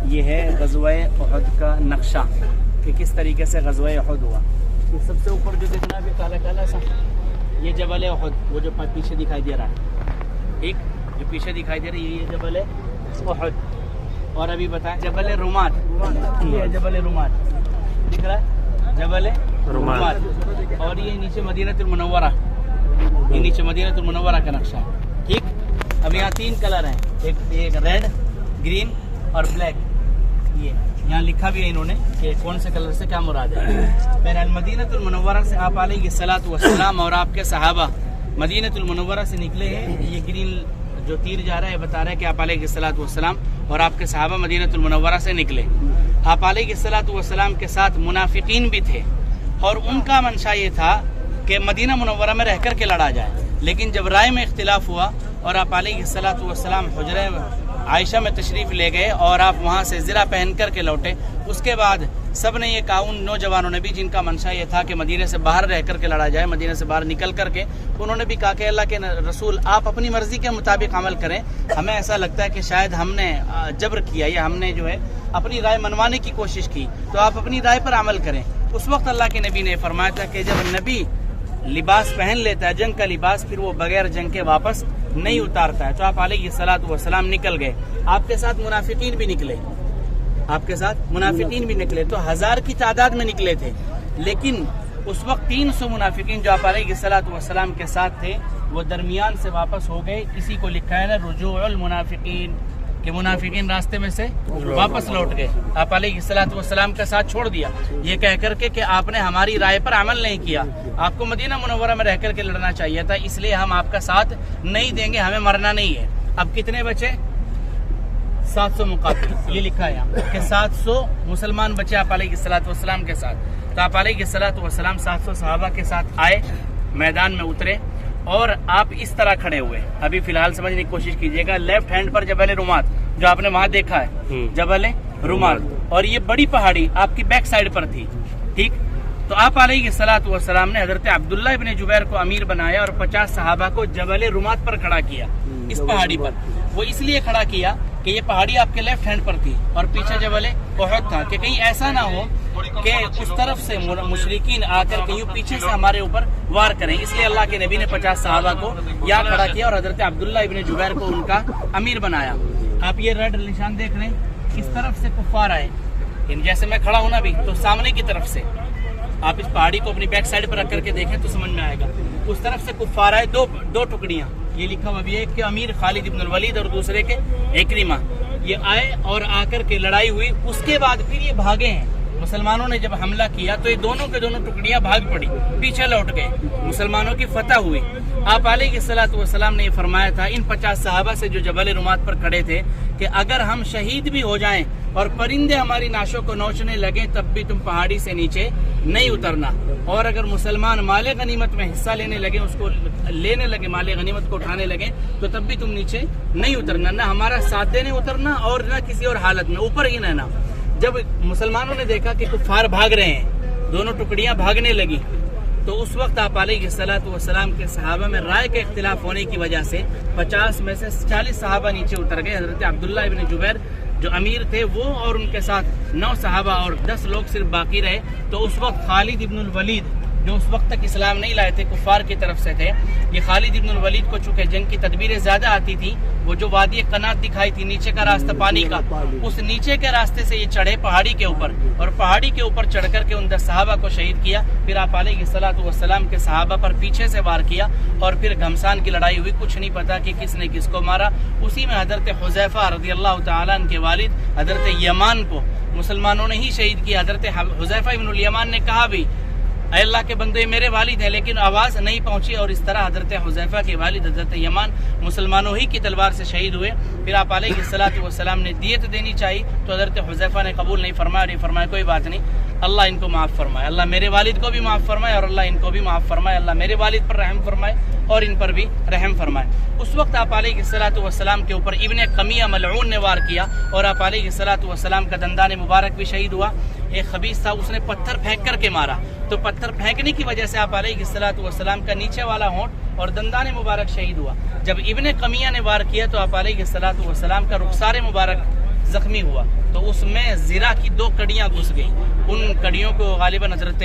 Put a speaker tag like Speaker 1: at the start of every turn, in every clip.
Speaker 1: یہ ہے غزوہ احد کا نقشہ کہ کس طریقے سے غزوہ احد ہوا. یہ سب سے اوپر جو دیکھنا ہے کالا کالا سا یہ جبل احد، وہ جو پیچھے دکھائی دے رہا ہے، ٹھیک، جو پیچھے دکھائی دے رہی ہے یہ جبل احد. اور ابھی بتائیں جبل رمات، یہ ہے جبل رمات، دکھ رہا ہے جبل رمات. اور یہ نیچے مدینہ المنورہ، یہ نیچے مدینہ المنورہ کا نقشہ ہے، ٹھیک. اب یہاں 3 کلر ہیں، ایک ریڈ، گرین اور بلیک. یہ یہاں لکھا بھی ہے انہوں نے کہ کون سے کلر سے کیا مراد ہے. بہرحال مدینہ المنورہ سے آپ علیہ الصلوۃ والسلام اور آپ کے صحابہ مدینہ المنورہ سے نکلے ہیں. یہ گرین جو تیر جا رہا ہے بتا رہا ہے کہ آپ علیہ الصلوۃ والسلام اور آپ کے صحابہ مدینہ المنورہ سے نکلے. آپ علیہ الصلوۃ والسلام کے ساتھ منافقین بھی تھے اور ان کا منشا یہ تھا کہ مدینہ منورہ میں رہ کر کے لڑا جائے. لیکن جب رائے میں اختلاف ہوا اور آپ علیہ الصلوۃ والسلام حجرہ عائشہ میں تشریف لے گئے اور آپ وہاں سے زرہ پہن کر کے لوٹے، اس کے بعد سب نے یہ کہا، ان نوجوانوں نے بھی جن کا منشا یہ تھا کہ مدینے سے باہر رہ کر کے لڑا جائے، مدینے سے باہر نکل کر کے، انہوں نے بھی کہا کہ اللہ کے رسول آپ اپنی مرضی کے مطابق عمل کریں. ہمیں ایسا لگتا ہے کہ شاید ہم نے جبر کیا یا ہم نے جو ہے اپنی رائے منوانے کی کوشش کی، تو آپ اپنی رائے پر عمل کریں. اس وقت اللہ کے نبی نے فرمایا تھا کہ جب نبی لباس پہن لیتا ہے جنگ کا لباس، پھر وہ بغیر جنگ کے واپس نہیں اتارتا ہے. تو آپ علیہ الصلوۃ والسلام نکل گئے، آپ کے ساتھ منافقین بھی نکلے، آپ کے ساتھ منافقین بھی نکلے. تو 1000 کی تعداد میں نکلے تھے، لیکن اس وقت 300 منافقین جو آپ علیہ الصلوۃ والسلام کے ساتھ تھے وہ درمیان سے واپس ہو گئے. اسی کو لکھا ہے نا رجوع المنافقین، کہ منافقین راستے میں سے واپس لوٹ گئے، آپ علیہ الصلوۃ والسلام کا ساتھ چھوڑ دیا، یہ کہہ کر کے کہ آپ نے ہماری رائے پر عمل نہیں کیا، آپ کو مدینہ منورہ میں رہ کر کے لڑنا چاہیے تھا، اس لیے ہم آپ کا ساتھ نہیں دیں گے، ہمیں مرنا نہیں ہے. اب کتنے بچے؟ 700 مقاتل، یہ لکھا ہے یہاں کہ 700 مسلمان بچے آپ علیہ الصلوۃ والسلام کے ساتھ. تو آپ علیہ الصلوۃ والسلام 700 صحابہ کے ساتھ آئے، میدان میں اترے اور آپ اس طرح کھڑے ہوئے. ابھی فی الحال سمجھنے کی کوشش کیجئے گا، لیفٹ ہینڈ پر جبل رمات جو آپ نے وہاں دیکھا ہے، جبل رمات، اور یہ بڑی پہاڑی آپ کی بیک سائڈ پر تھی، ٹھیک. تو آپ علیہ الصلوۃ والسلام نے حضرت عبداللہ ابن جبیر کو امیر بنایا اور 50 صحابہ کو جبل رمات پر کھڑا کیا، اس پہاڑی پر. وہ اس لیے کھڑا کیا کہ یہ پہاڑی آپ کے لیفٹ ہینڈ پر تھی اور پیچھے جبل احد تھا، کہ کہیں ایسا نہ ہو کہ اس طرف سے مشرکین آ کر کے یوں پیچھے سے ہمارے اوپر وار کریں. اس لیے اللہ کے نبی نے 50 صحابہ کو یہاں کھڑا کیا اور حضرت عبداللہ ابن جبیر کو ان کا امیر بنایا. آپ یہ ریڈ نشان دیکھ رہے ہیں، اس طرف سے کفار آئے، جیسے میں کھڑا ہوں نا ابھی، تو سامنے کی طرف سے آپ اس پہاڑی کو اپنی بیک سائڈ پر رکھ کر کے دیکھیں تو سمجھ میں آئے گا. اس طرف سے کفار آئے، دو ٹکڑیاں، یہ لکھا ہوا بھی ہے کہ امیر خالد ابن الولید اور دوسرے کے اکرمہ، یہ آئے اور آ کر کے لڑائی ہوئی. اس کے بعد پھر یہ بھاگے ہیں. مسلمانوں نے جب حملہ کیا تو یہ دونوں کے دونوں ٹکڑیاں بھاگ پڑی، پیچھے لوٹ گئے، مسلمانوں کی فتح ہوئی. آپ علیہ الصلوۃ والسلام نے یہ فرمایا تھا ان 50 صحابہ سے جو جبل رمات پر کھڑے تھے کہ اگر ہم شہید بھی ہو جائیں اور پرندے ہماری ناشوں کو نوچنے لگیں تب بھی تم پہاڑی سے نیچے نہیں اترنا، اور اگر مسلمان مال غنیمت میں حصہ لینے لگے، اس کو لینے لگے، مال غنیمت کو اٹھانے لگے تو تب بھی تم نیچے نہیں اترنا، نہ ہمارا ساتھ دینے اترنا اور نہ کسی اور حالت میں اوپر ہی رہنا. جب مسلمانوں نے دیکھا کہ کفار بھاگ رہے ہیں، دونوں ٹکڑیاں بھاگنے لگی، تو اس وقت آپ علیہ الصلوۃ والسلام کے صحابہ میں رائے کے اختلاف ہونے کی وجہ سے 50 میں سے 40 صحابہ نیچے اتر گئے. حضرت عبداللہ ابن جبیر جو امیر تھے وہ اور ان کے ساتھ 9 صحابہ اور 10 لوگ صرف باقی رہے. تو اس وقت خالد ابن الولید جو اس وقت تک اسلام نہیں لائے تھے، کفار کی طرف سے تھے، یہ خالد ابن الولید کو چونکہ جنگ کی تدبیریں زیادہ آتی تھی، وہ جو وادی قنات دکھائی تھی نیچے کا راستہ پانی کا، اس نیچے کے راستے سے یہ چڑھے پہاڑی کے اوپر، اور پہاڑی کے اوپر چڑھ کر کے ان 10 صحابہ کو شہید کیا. پھر آپ علیہ الصلوۃ والسلام کے صحابہ پر پیچھے سے وار کیا اور پھر گھمسان کی لڑائی ہوئی. کچھ نہیں پتا کہ کس نے کس کو مارا. اسی میں حضرت حذیفہ رضی اللہ تعالیٰ عنہ کے والد حضرت یمان کو مسلمانوں نے ہی شہید کیا. حضرت حذیفہ ابن الیمان نے کہا بھی اے اللہ کے بندے میرے والد ہیں، لیکن آواز نہیں پہنچی، اور اس طرح حضرت حذیفہ کے والد حضرت یمان مسلمانوں ہی کی تلوار سے شہید ہوئے. پھر آپ علیہ الصلوۃ والسلام نے دیت دینی چاہیے تو حضرت حذیفہ نے قبول نہیں فرمایا اور یہ فرمایا کوئی بات نہیں، اللہ ان کو معاف فرمائے، اللہ میرے والد کو بھی معاف فرمائے اور اللہ ان کو بھی معاف فرمائے، اللہ میرے والد پر رحم فرمائے اور ان پر بھی رحم فرمائے. اس وقت آپ علیہ الصلوۃ والسلام کے اوپر ابن قمیہ ملعون نے وار کیا اور آپ علیہ الصلوۃ والسلام کا دندان مبارک بھی شہید ہوا. ایک خبیث تھا، اس نے پتھر پھینک کر کے مارا، تو پتھر پھینکنے کی وجہ سے آپ علیہ الصلوۃ والسلام کا نیچے والا ہونٹ اور دندان مبارک شہید ہوا. جب ابن قمیہ نے وار کیا تو آپ علیہ الصلوۃ والسلام کا رخسار مبارک زخمی ہوا تو اس میں زرہ کی 2 کڑیاں گھس گئی. ان کڑیوں کو غالباً حضرت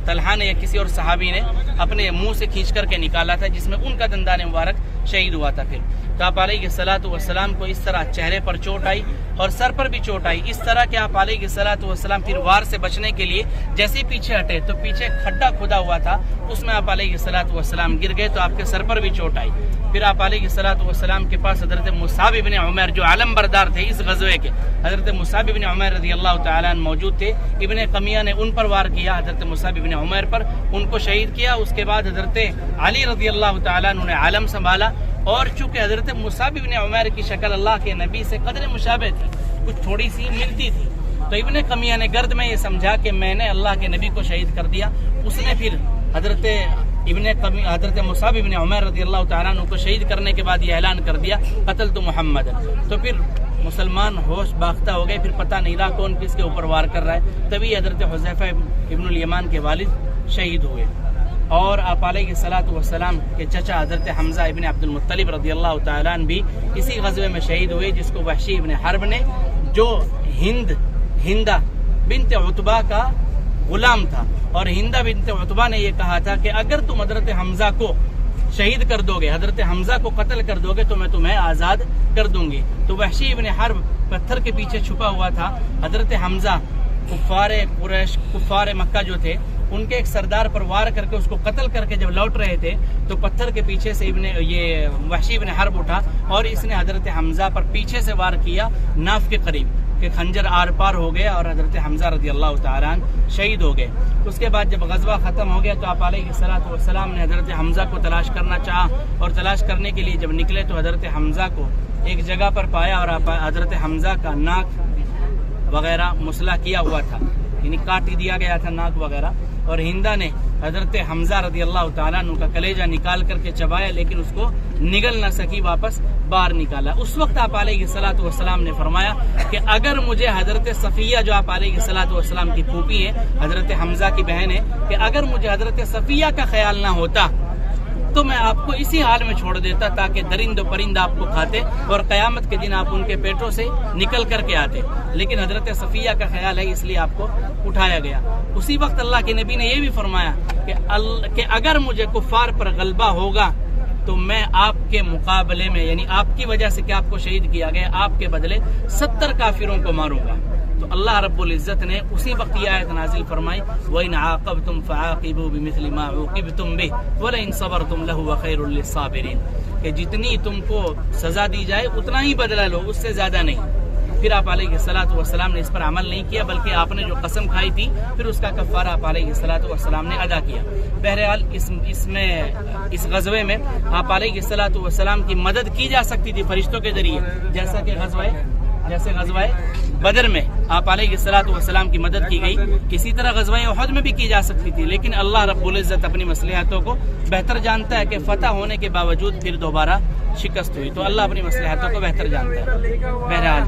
Speaker 1: طلحہ نے یا کسی اور صحابی نے اپنے منہ سے کھینچ کر کے نکالا تھا، جس میں ان کا دندان مبارک شہید ہوا تھا. پھر تو آپ علیہ الصلوۃ والسلام کو اس طرح چہرے پر چوٹ آئی اور سر پر بھی چوٹ آئی، اس طرح کہ آپ علیہ الصلوۃ والسلام پھر وار سے بچنے کے لیے جیسے ہی پیچھے ہٹے تو پیچھے کھڈا کھدا ہوا تھا، اس میں آپ علیہ الصلوۃ والسلام گر گئے تو آپ کے سر پر بھی چوٹ آئی. پھر آپ علیہ الصلوۃ والسلام کے پاس حضرت مصعب بن عمیر جو علم بردار تھے اس غزوے کے، حضرت مصعب بن عمیر رضی اللہ تعالیٰ عنہ موجود تھے. ابن قمیہ نے ان پر وار کیا، حضرت مصعب بن عمیر پر، ان کو شہید کیا. اس کے بعد حضرت علی رضی اللہ تعالیٰ عنہ نے علم سنبھالا، اور چونکہ حضرت مصعب بن عمیر کی شکل اللہ کے نبی سے قدر مشابہ تھی، کچھ تھوڑی سی ملتی تھی، تو ابن قمیہ نے گرد میں یہ سمجھا کہ میں نے اللہ کے نبی کو شہید کر دیا. اس نے پھر حضرت مصعب بن عمیر رضی اللہ تعالیٰ عنہ کو شہید کرنے کے بعد یہ اعلان کر دیا قتلت محمد. تو پھر مسلمان ہوش باختہ ہو گئے، پھر پتہ نہیں رہا کون کس کے اوپر وار کر رہا ہے. تبھی حضرت حذیفہ ابن الیمان کے والد شہید ہوئے، اور آپ علیہ الصلوۃ والسلام کے چچا حضرت حمزہ ابن عبد المطلب رضی اللہ تعالیٰ عنہ بھی اسی غزوے میں شہید ہوئے، جس کو وحشی ابن حرب نے، جو ہندہ بنت عتبہ کا غلام تھا، اور ہندہ بنت عتبہ نے یہ کہا تھا کہ اگر تم حضرت حمزہ کو شہید کر دو گے، حضرت حمزہ کو قتل کر دو گے تو میں تمہیں آزاد کر دوں گی. تو وحشی ابن حرب پتھر کے پیچھے چھپا ہوا تھا. حضرت حمزہ کفار قریش، کفار مکہ جو تھے، ان کے ایک سردار پر وار کر کے اس کو قتل کر کے جب لوٹ رہے تھے تو پتھر کے پیچھے سے یہ وحشی ابن حرب اٹھا اور اس نے حضرت حمزہ پر پیچھے سے وار کیا ناف کے قریب، کہ خنجر آر پار ہو گیا اور حضرت حمزہ رضی اللہ تعالیٰ عنہ شہید ہو گئے. اس کے بعد جب غزوہ ختم ہو گیا تو آپ علیہ الصلوۃ والسلام نے حضرت حمزہ کو تلاش کرنا چاہا، اور تلاش کرنے کے لیے جب نکلے تو حضرت حمزہ کو ایک جگہ پر پایا، اور حضرت حمزہ کا ناک وغیرہ مسلح کیا ہوا تھا، یعنی کاٹ دیا گیا تھا ناک وغیرہ. اور ہندہ نے حضرت حمزہ رضی اللہ تعالیٰ عنہ کا کلیجہ نکال کر کے چبایا، لیکن اس کو نگل نہ سکی، واپس باہر نکالا. اس وقت آپ علیہ الصلوۃ والسلام نے فرمایا کہ اگر مجھے حضرت صفیہ جو آپ علیہ الصلوۃ والسلام کی پھوپھی ہے، حضرت حمزہ کی بہن ہے، کہ اگر مجھے حضرت صفیہ کا خیال نہ ہوتا تو میں آپ کو اسی حال میں چھوڑ دیتا تاکہ درند و پرند آپ کو کھاتے اور قیامت کے دن آپ ان کے پیٹوں سے نکل کر کے آتے. لیکن حضرت صفیہ کا خیال ہے اس لیے آپ کو اٹھایا گیا. اسی وقت اللہ کے نبی نے یہ بھی فرمایا کہ اگر مجھے کفار پر غلبہ ہوگا تو میں آپ کے مقابلے میں، یعنی آپ کی وجہ سے کہ آپ کو شہید کیا گیا، آپ کے بدلے 70 کافروں کو ماروں گا. تو اللہ رب العزت نے اسی وقت یہ آیت نازل فرمائی وَإِنْ عَاقَبْتُمْ فَعَاقِبُوا بِمِثْلِ مَا عُوقِبْتُمْ بِهِ وَلَئِنْ صَبَرْتُمْ لَهُوَ خَيْرٌ لِلصَّابِرِينَ، کہ جتنی تم کو سزا دی جائے اتنا ہی بدلہ لو، اس سے زیادہ نہیں. پھر آپ علیہ الصلوۃ والسلام نے اس پر عمل نہیں کیا، بلکہ آپ نے جو قسم کھائی تھی پھر اس کا کفارہ آپ علیہ الصلوۃ والسلام نے ادا کیا. بہرحال اس غزوے میں آپ علیہ الصلوۃ والسلام کی مدد کی جا سکتی تھی فرشتوں کے ذریعے، جیسا کہ غزوہ بدر میں آپ علیہ الصلوۃ والسلام کی مدد کی گئی، کسی طرح غزوہ احد میں بھی کی جا سکتی تھی. لیکن اللہ رب العزت اپنی مصلحتوں کو بہتر جانتا ہے کہ فتح ہونے کے باوجود پھر دوبارہ شکست ہوئی، تو اللہ اپنی مصلحتوں کو بہتر جانتا ہے. بہرحال